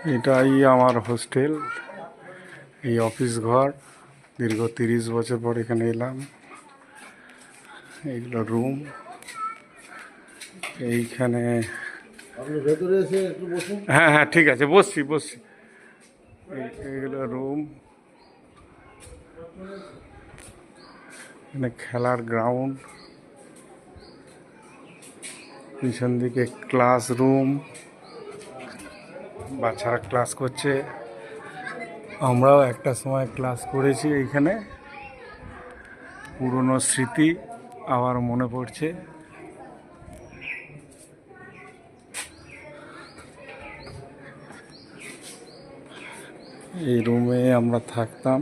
এটাই আমার হোস্টেল, এই অফিস ঘর। দীর্ঘ 30 বছর পর এখানে এলাম। এইগুলো রুম। এইখানে আপনি ভেতরে এসে একটু বসুন। হ্যাঁ হ্যাঁ ঠিক আছে, বসছি বসছি। এইগুলো রুম। এখানে খেলার গ্রাউন্ড, পিছন দিকে ক্লাসরুম, বাচ্চারা ক্লাস করছে। আমরাও একটা সময় ক্লাস করেছি এইখানে। পুরনো স্মৃতি আবার মনে পড়ছে। এই রুমে আমরা থাকতাম।